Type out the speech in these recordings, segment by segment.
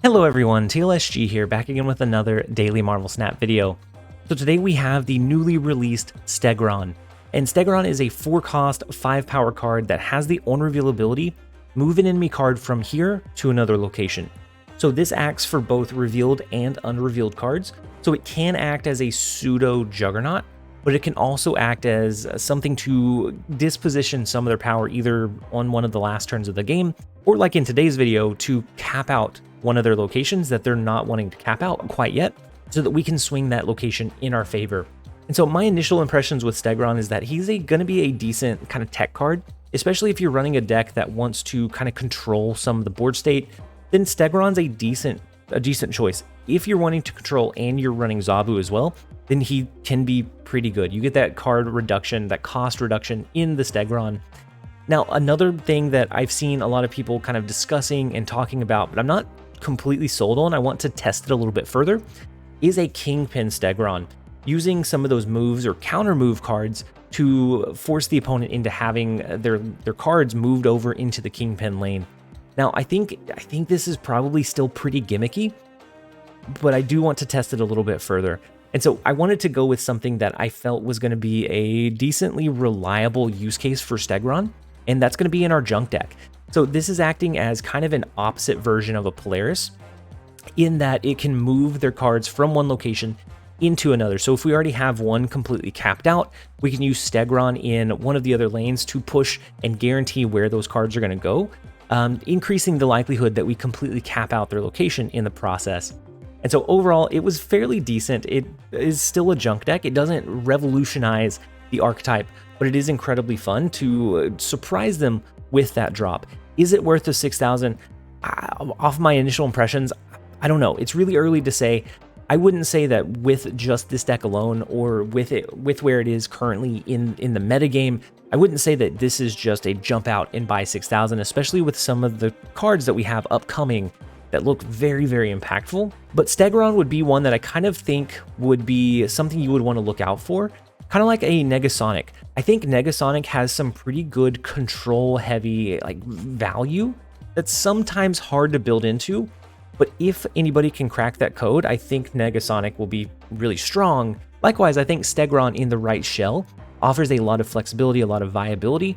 Hello everyone, TLSG here, back again with another Daily Marvel Snap video. So today we have the newly released Stegron. And Stegron is a 4-cost, 5-power card that has the on-reveal ability, move an enemy card from here to another location. So this acts for both revealed and unrevealed cards, so it can act as a pseudo Juggernaut, but it can also act as something to disposition some of their power either on one of the last turns of the game, or like in today's video, to cap out one of their locations that they're not wanting to cap out quite yet, so that we can swing that location in our favor. And so my initial impressions with Stegron is that he's going to be a decent kind of tech card, especially if you're running a deck that wants to kind of control some of the board state. Then Stegron's a decent choice. If you're wanting to control and you're running Zabu as well, then he can be pretty good. You get that card reduction, that cost reduction in the Stegron. Now, another thing that I've seen a lot of people kind of discussing and talking about, but I'm not completely sold on, I want to test it a little bit further, is a kingpin Stegron, using some of those moves or counter move cards to force the opponent into having their cards moved over into the kingpin lane. Now, I think this is probably still pretty gimmicky, but I do want to test it a little bit further. And so I wanted to go with something that I felt was going to be a decently reliable use case for Stegron, and that's going to be in our junk deck. So this is acting as kind of an opposite version of a Polaris, in that it can move their cards from one location into another. So if we already have one completely capped out, we can use Stegron in one of the other lanes to push and guarantee where those cards are going to go, increasing the likelihood that we completely cap out their location in the process. And so overall, it was fairly decent. It is still a junk deck. It doesn't revolutionize the archetype, but it is incredibly fun to surprise them with that drop. Is it worth the 6,000? Off my initial impressions, I don't know. It's really early to say. I wouldn't say that with just this deck alone, or with where it is currently in the metagame, I wouldn't say that this is just a jump out and buy 6,000, especially with some of the cards that we have upcoming that look very, very impactful. But Stegron would be one that I kind of think would be something you would want to look out for, kind of like a Negasonic. I think Negasonic has some pretty good control heavy value that's sometimes hard to build into, but if anybody can crack that code, I think Negasonic will be really strong. Likewise, I think Stegron in the right shell offers a lot of flexibility, a lot of viability,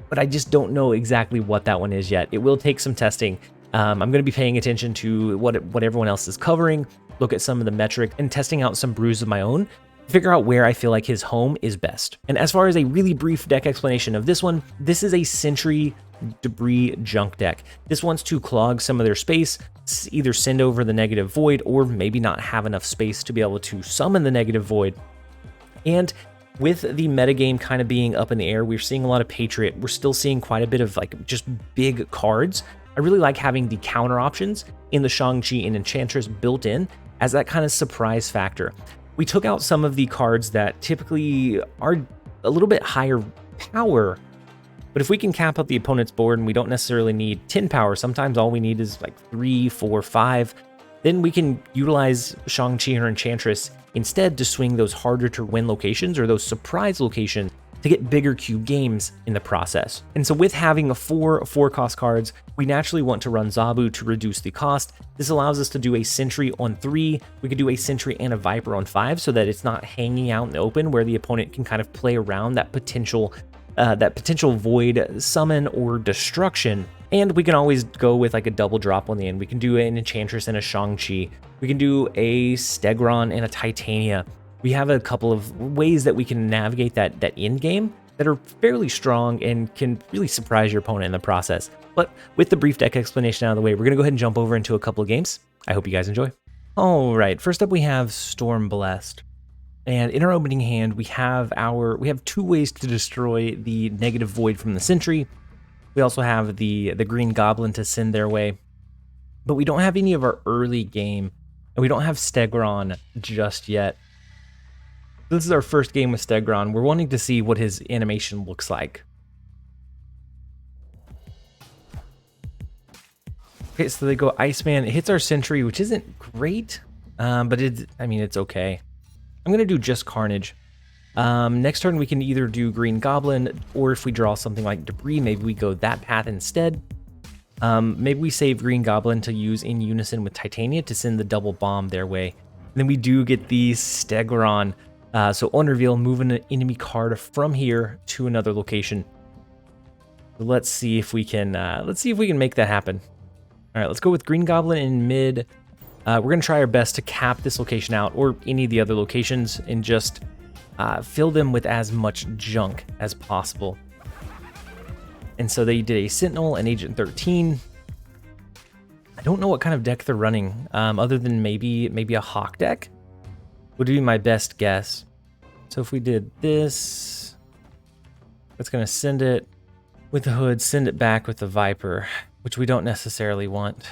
but I just don't know exactly what that one is yet. It will take some testing. I'm going to be paying attention to what everyone else is covering, look at some of the metric, and testing out some brews of my own, figure out where I feel like his home is best. And as far as a really brief deck explanation of this one, this is a Sentry Debris junk deck. This wants to clog some of their space, either send over the negative void, or maybe not have enough space to be able to summon the negative void. And with the metagame kind of being up in the air, we're seeing a lot of Patriot. We're still seeing quite a bit of just big cards. I really like having the counter options in the Shang-chi and Enchantress built in as that kind of surprise factor. We took out some of the cards that typically are a little bit higher power, but if we can cap out the opponent's board and we don't necessarily need 10 power, sometimes all we need is 3, 4, 5, then we can utilize Shang-chi or Enchantress instead to swing those harder to win locations or those surprise locations to get bigger cube games in the process. And so with having 4 cost cards, we naturally want to run Zabu to reduce the cost. This allows us to do a Sentry on 3. We could do a Sentry and a Viper on 5 so that it's not hanging out in the open where the opponent can kind of play around that potential void summon or destruction. And we can always go with a double drop on the end. We can do an Enchantress and a Shang-chi. We can do a Stegron and a Titania. We have a couple of ways that we can navigate that end game that are fairly strong and can really surprise your opponent in the process. But with the brief deck explanation out of the way, we're going to go ahead and jump over into a couple of games. I hope you guys enjoy. All right, first up we have Storm Blessed. And in our opening hand, we have 2 ways to destroy the negative void from the Sentry. We also have the Green Goblin to send their way. But we don't have any of our early game, and we don't have Stegron just yet. This is our first game with Stegron. We're wanting to see what his animation looks like. Okay, so they go Iceman. It hits our Sentry, which isn't great, but it's okay. I'm going to do just Carnage. Next turn, we can either do Green Goblin, or if we draw something like Debris, maybe we go that path instead. Maybe we save Green Goblin to use in unison with Titania to send the double bomb their way. And then we do get the Stegron. So on reveal, move an enemy card from here to another location. So let's see if we can make that happen. All right, let's go with Green Goblin in mid. We're gonna try our best to cap this location out, or any of the other locations, and just fill them with as much junk as possible. And so they did a Sentinel and Agent 13. I don't know what kind of deck they're running, other than maybe a Hawk deck would be my best guess. So if we did this, it's gonna send it with the hood, send it back with the Viper, which we don't necessarily want.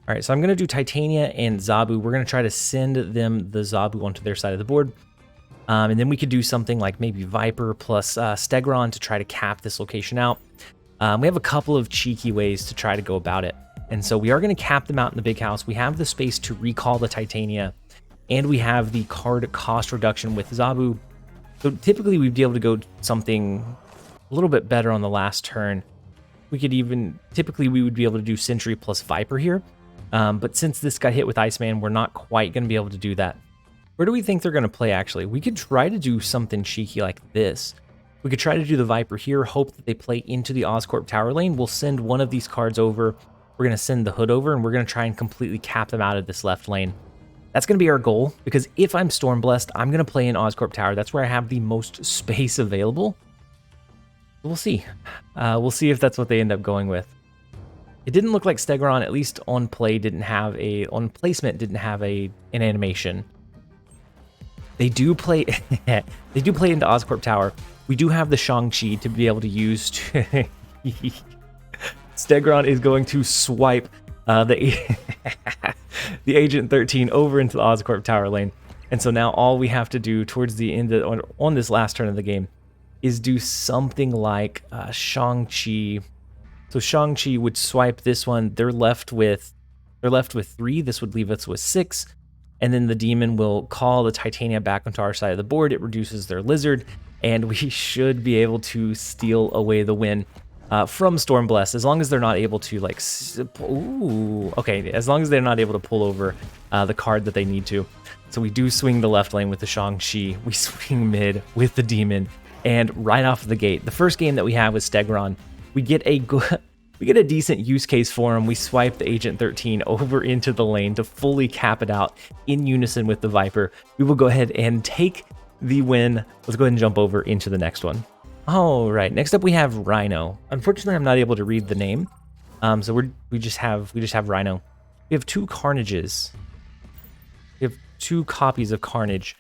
All right, so I'm gonna do Titania and Zabu. We're gonna try to send them the Zabu onto their side of the board. And then we could do something like maybe Viper plus Stegron to try to cap this location out. We have a couple of cheeky ways to try to go about it. And so we are going to cap them out in the big house. We have the space to recall the Titania, and we have the card cost reduction with Zabu. So typically we'd be able to go something a little bit better on the last turn. Typically we would be able to do Sentry plus Viper here. But since this got hit with Iceman, we're not quite going to be able to do that. Where do we think they're going to play, actually? We could try to do something cheeky like this. We could try to do the Viper here, hope that they play into the Oscorp tower lane. We'll send one of these cards over. We're going to send the hood over, and we're going to try and completely cap them out of this left lane. That's going to be our goal, because if I'm Storm Blessed, I'm going to play in Oscorp tower. That's where I have the most space available. We'll see. We'll see if that's what they end up going with. It didn't look like Stegron, at least on placement, didn't have an animation. They do play into Oscorp tower. We do have the Shang-Chi to be able to use to... Stegron is going to swipe the Agent 13 over into the Oscorp tower lane. And so now all we have to do towards the end on this last turn of the game is do something like Shang-Chi. So Shang-Chi would swipe this one. They're left with 3. This would leave us with 6. And then the demon will call the Titania back onto our side of the board. It reduces their lizard, and we should be able to steal away the win from Stormblessed, as long as they're not able to, like, as long as they're not able to pull over the card that they need to. So we do swing the left lane with the Shang-Chi. We swing mid with the demon, and right off the gate, the first game that we have with Stegron, we get a decent use case for him. We swipe the Agent 13 over into the lane to fully cap it out in unison with the Viper. We will go ahead and take the win. Let's go ahead and jump over into the next one. All right, next up we have Rhino. Unfortunately, I'm not able to read the name, so we just have Rhino. We have 2 Carnages. We have 2 copies of Carnage.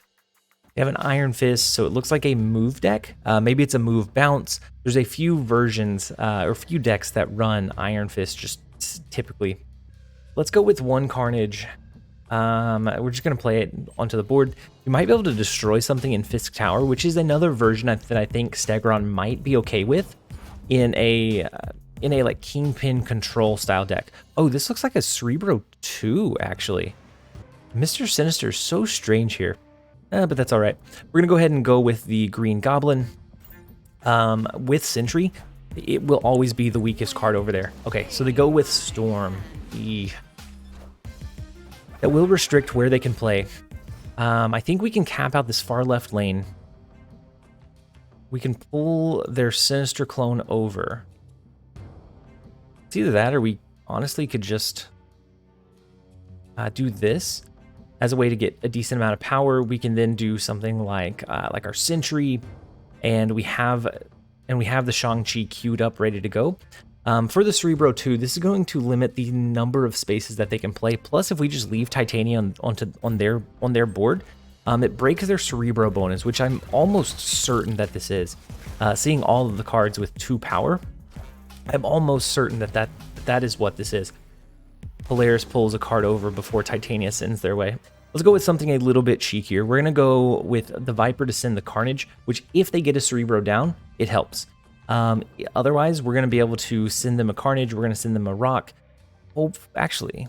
We have an Iron Fist, so it looks like a move deck. Maybe it's a move bounce. There's a few versions or a few decks that run Iron Fist just typically. Let's go with 1 Carnage. We're just going to play it onto the board. You might be able to destroy something in Fisk Tower, which is another version that I think Stegron might be okay with in a like Kingpin control style deck. Oh, this looks like a Cerebro 2, actually. Mr. Sinister is so strange here. But that's all right. We're going to go ahead and go with the Green Goblin. With Sentry, it will always be the weakest card over there. Okay, so they go with Storm. That will restrict where they can play. I think we can cap out this far left lane. We can pull their Sinister clone over. It's either that or we honestly could just do this as a way to get a decent amount of power. We can then do something like our Sentry, and we have the Shang-Chi queued up, ready to go. For the Cerebro 2, this is going to limit the number of spaces that they can play. Plus, if we just leave Titania on their board, it breaks their Cerebro bonus, which I'm almost certain that this is. Seeing all of the cards with 2 power, I'm almost certain that is what this is. Polaris pulls a card over before Titania sends their way. Let's go with something a little bit cheekier. We're going to go with the Viper to send the Carnage, which if they get a Cerebro down, it helps. Otherwise, we're going to be able to send them a Carnage. We're going to send them a Rock. Oh, actually,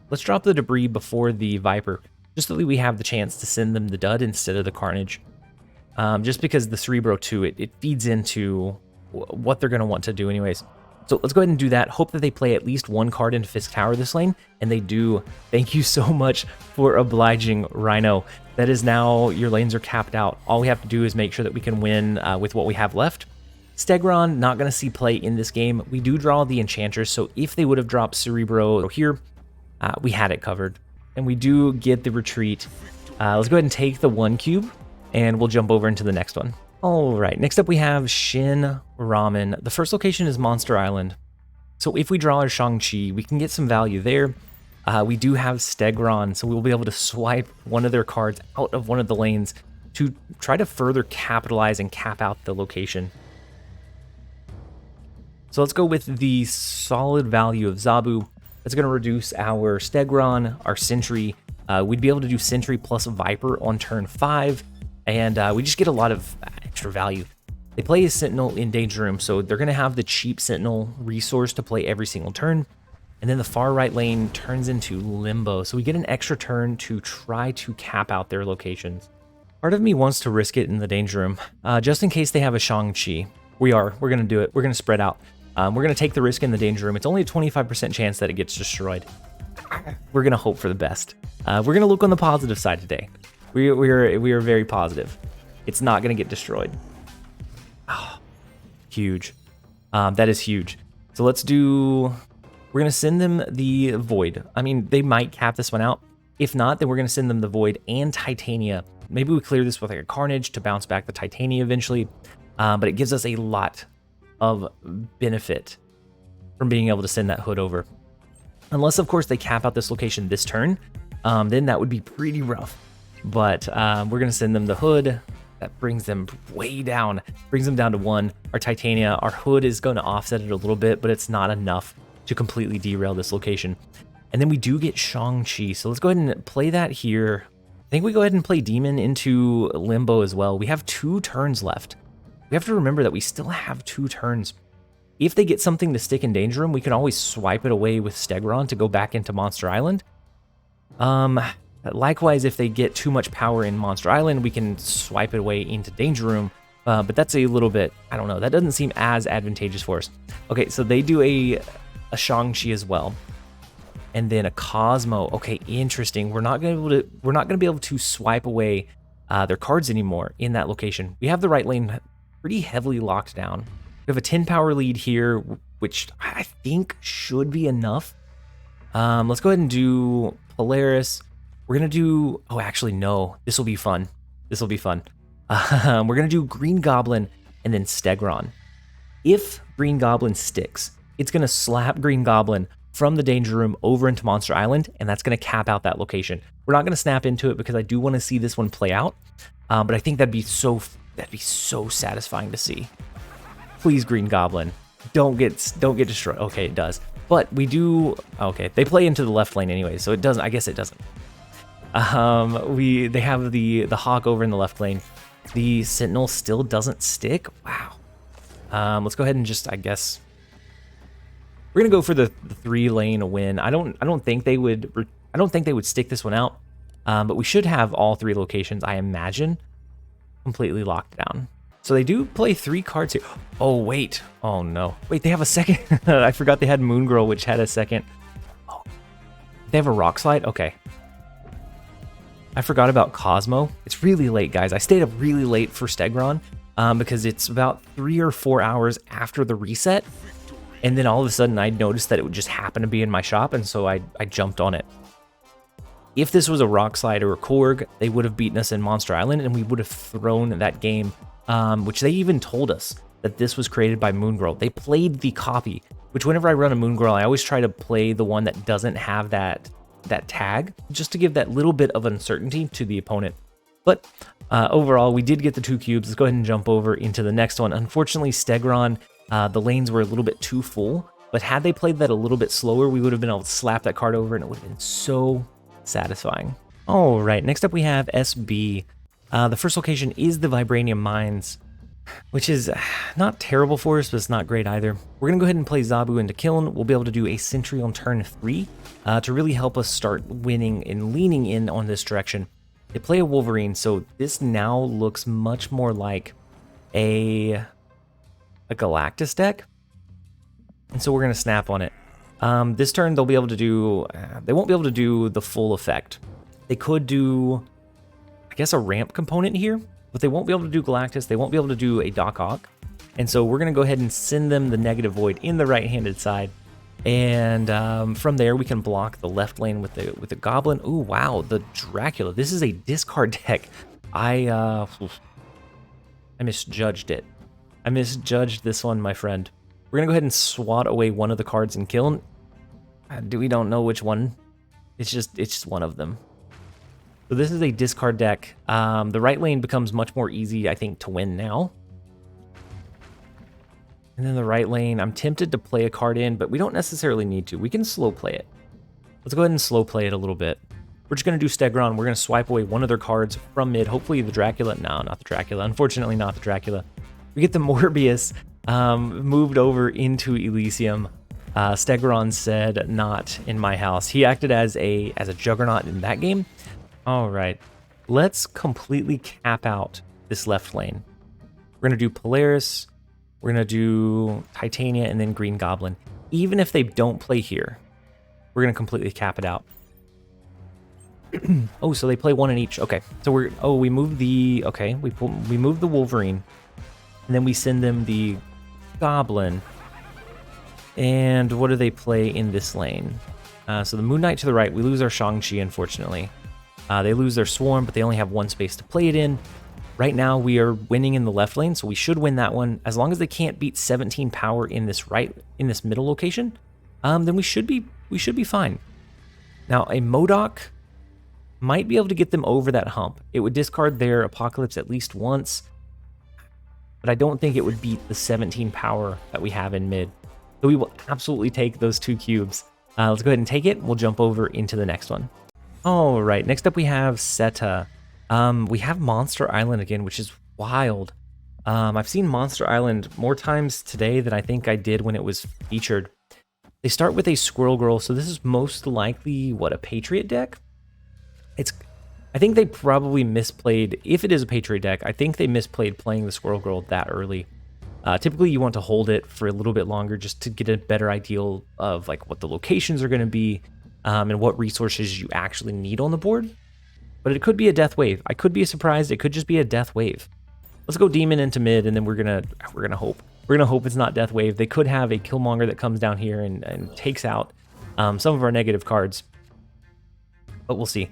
let's drop the Debris before the Viper, just so that we have the chance to send them the Dud instead of the Carnage. Just because the Cerebro 2, it feeds into what they're going to want to do anyways. So let's go ahead and do that. Hope that they play at least one card into Fisk Tower this lane, and they do. Thank you so much for obliging, Rhino. That is now, your lanes are capped out. All we have to do is make sure that we can win with what we have left. Stegron, not going to see play in this game. We do draw the Enchantress, so if they would have dropped Cerebro here, we had it covered. And we do get the retreat. Let's go ahead and take the 1 cube, and we'll jump over into the next one. All right, next up we have Shin Ramen. The first location is Monster Island. So if we draw our Shang-chi, we can get some value there. We do have Stegron, so we'll be able to swipe one of their cards out of one of the lanes to try to further capitalize and cap out the location. So let's go with the solid value of Zabu. That's going to reduce our Stegron, our Sentry. We'd be able to do Sentry plus Viper on turn 5, and we just get a lot of extra value. They play a Sentinel in Danger Room, so they're going to have the cheap Sentinel resource to play every single turn. And then the far right lane turns into Limbo, so we get an extra turn to try to cap out their locations. Part of me wants to risk it in the Danger Room, just in case they have a Shang-Chi. We're going to do it. We're going to spread out. We're going to take the risk in the Danger Room. It's only a 25% chance that it gets destroyed. We're going to hope for the best. We're going to look on the positive side today. We are very positive. It's not going to get destroyed. Oh, huge. That is huge. So let's do... We're going to send them the Void. I mean, they might cap this one out. If not, then we're going to send them the Void and Titania. Maybe we clear this with like a Carnage to bounce back the Titania eventually. But it gives us a lot of benefit from being able to send that Hood over. Unless, of course, they cap out this location this turn, then that would be pretty rough. But we're going to send them the Hood. That brings them way down. Brings them down to 1. Our Titania, our Hood is going to offset it a little bit, but it's not enough to completely derail this location. And then we do get Shang-Chi. So let's go ahead and play that here. I think we go ahead and play Demon into Limbo as well. We have 2 turns left. We have to remember that we still have 2 turns. If they get something to stick in Danger Room, we can always swipe it away with Stegron to go back into Monster Island. Likewise, if they get too much power in Monster Island, we can swipe it away into Danger Room. But that's a little bit, I don't know, that doesn't seem as advantageous for us. Okay, so they do a Shang-Chi as well. And then a Cosmo. Okay, interesting. We're not going to be able to swipe away their cards anymore in that location. We have the right lane pretty heavily locked down. We have a 10 power lead here, which I think should be enough. Let's go ahead and do Polaris. We're going to do... Oh, actually, no. This will be fun. This will be fun. We're going to do Green Goblin and then Stegron. If Green Goblin sticks, it's going to slap Green Goblin from the Danger Room over into Monster Island, and that's going to cap out that location. We're not going to snap into it because I do want to see this one play out, but I think that'd be so satisfying to see. Please, Green Goblin, don't get destroyed. Okay, it does, but we do. Okay, they play into the left lane anyway, so it doesn't. I guess it doesn't. They have the Hawk over in the left lane. The Sentinel still doesn't stick. Wow. Let's go ahead and just, I guess, we're gonna go for the 3-lane win. I don't think they would stick this one out. But we should have all 3 locations, I imagine, completely locked down. So they do play 3 cards here. Oh wait. Oh no. Wait, they have a second. I forgot they had Moon Girl, which had a second. Oh, they have a Rock Slide. Okay. I forgot about Cosmo. It's really late, guys. I stayed up really late for Stegron because it's about 3 or 4 hours after the reset. And then all of a sudden I noticed that it would just happen to be in my shop, and so I jumped on it. If this was a Rock Slide or a Korg, they would have beaten us in Monster Island, and we would have thrown that game, which they even told us that this was created by Moon Girl. They played the copy, which whenever I run a Moon Girl, I always try to play the one that doesn't have that tag, just to give that little bit of uncertainty to the opponent. But overall, we did get the 2 cubes. Let's go ahead and jump over into the next one. Unfortunately, Stegron, the lanes were a little bit too full, but had they played that a little bit slower, we would have been able to slap that card over, and it would have been so satisfying. All right, next up we have SB. The first location is the Vibranium Mines, which is not terrible for us, but it's not great either. We're going to go ahead and play Zabu into Kiln. We'll be able to do a Sentry on turn 3 to really help us start winning and leaning in on this direction. They play a Wolverine, so this now looks much more like a Galactus deck. And so we're going to snap on it. This turn they'll be able to do, they won't be able to do the full effect. They could do, I guess, a ramp component here, but they won't be able to do Galactus. They won't be able to do a Doc Ock. And so we're going to go ahead and send them the negative void in the right-handed side. And from there, we can block the left lane with the Goblin. Ooh, wow, the Dracula. This is a discard deck. I misjudged it. I misjudged this one, my friend. We're going to go ahead and swat away one of the cards and kill. We don't know which one. It's just one of them. So this is a discard deck. The right lane becomes much more easy, I think, to win now. And then the right lane, I'm tempted to play a card in, but we don't necessarily need to. We can slow play it. Let's go ahead and slow play it a little bit. We're just going to do Stegron. We're going to swipe away one of their cards from mid. Hopefully the Dracula. No, not the Dracula. Unfortunately, not the Dracula. We get the Morbius moved over into Elysium. Stegron said, "Not in my house." He acted as a juggernaut in that game. All right, let's completely cap out this left lane. We're going to do Polaris. We're going to do Titania and then Green Goblin. Even if they don't play here, we're going to completely cap it out. Oh, so they play one in each. Okay, so we move the, okay, we move the Wolverine, and then we send them the Goblin. And what do they play in this lane? So the Moon Knight to the right, we lose our Shang-Chi, unfortunately. They lose their Swarm, but they only have one space to play it in. Right now, we are winning in the left lane, so we should win that one. As long as they can't beat 17 power in this middle location, then we should be fine. Now, a MODOK might be able to get them over that hump. It would discard their Apocalypse at least once, but I don't think it would beat the 17 power that we have in mid. So we will absolutely take those 2 cubes. Let's go ahead and take it. We'll jump over into the next one. All right, next up we have Seta. We have Monster Island again, which is wild. I've seen Monster Island more times today than I think I did when it was featured. They start with a Squirrel Girl, so this is most likely, what, a Patriot deck? I think they probably misplayed, if it is a Patriot deck, I think they misplayed playing the Squirrel Girl that early. Typically, you want to hold it for a little bit longer just to get a better idea of like what the locations are going to be and what resources you actually need on the board. But it could be a Death Wave. I could be surprised. It could just be a Death Wave. Let's go Demon into mid, and then we're gonna hope. We're gonna hope it's not Death Wave. They could have a Killmonger that comes down here and takes out some of our negative cards, but we'll see.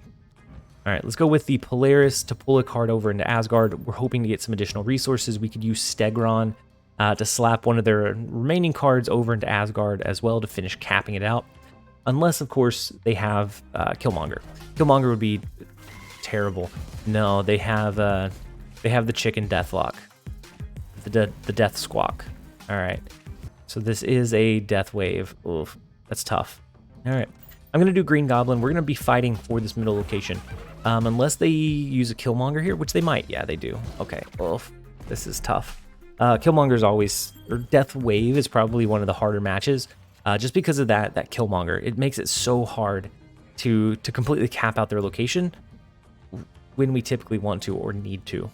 All right, let's go with the Polaris to pull a card over into Asgard. We're hoping to get some additional resources. We could use Stegron to slap one of their remaining cards over into Asgard as well to finish capping it out. Unless, of course, they have Killmonger. Killmonger would be terrible. No, they have the chicken Deathlock, the Death Squawk. All right, so this is a Death Wave. Oof, that's tough. All right, I'm gonna do Green Goblin. We're gonna be fighting for this middle location, unless they use a Killmonger here, which they might. Yeah, they do. Okay. Oof, this is tough. Killmonger's always, or Death Wave is probably one of the harder matches, just because of that Killmonger. It makes it so hard to completely cap out their location when we typically want to or need to.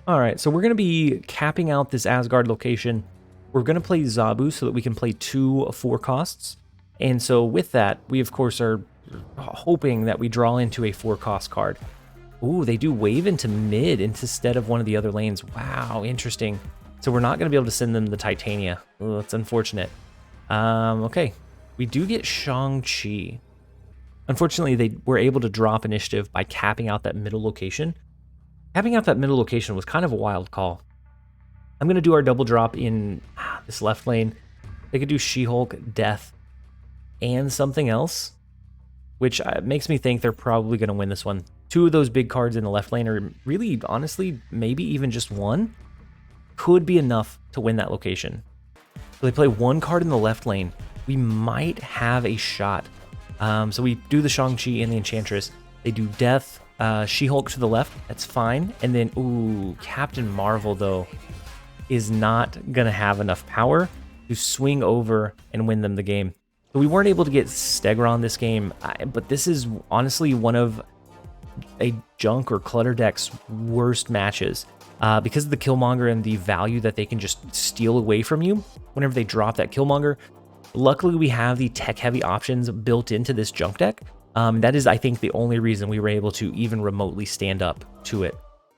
All right, so we're going to be capping out this Asgard location. We're going to play Zabu so that we can play 2 4 costs. And so with that, we of course are hoping that we draw into a 4 cost card. Ooh, they do wave into mid instead of one of the other lanes. Wow, interesting. So we're not going to be able to send them the Titania. Oh, that's unfortunate. Okay, we do get Shang-Chi. Unfortunately, they were able to drop initiative by capping out that middle location. Capping out that middle location was kind of a wild call. I'm going to do our double drop in this left lane. They could do She-Hulk, Death, and something else, which makes me think they're probably going to win this one. 2 of those big cards in the left lane, or really, honestly, maybe even just 1, could be enough to win that location. So they play 1 card in the left lane. We might have a shot. So we do the Shang-Chi and the Enchantress. They do Death, She-Hulk to the left. That's fine. And then, ooh, Captain Marvel, though, is not going to have enough power to swing over and win them the game. So we weren't able to get Stegron this game, but this is honestly one of a junk or clutter deck's worst matches. because of the Killmonger and the value that they can just steal away from you whenever they drop that Killmonger. Luckily, we have the tech-heavy options built into this junk deck. That is, I think, the only reason we were able to even remotely stand up to it.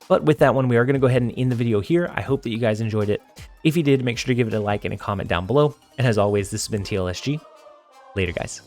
But with that one, we are going to go ahead and end the video here. I hope that you guys enjoyed it. If you did, make sure to give it a like and a comment down below. And as always, this has been TLSG. Later, guys.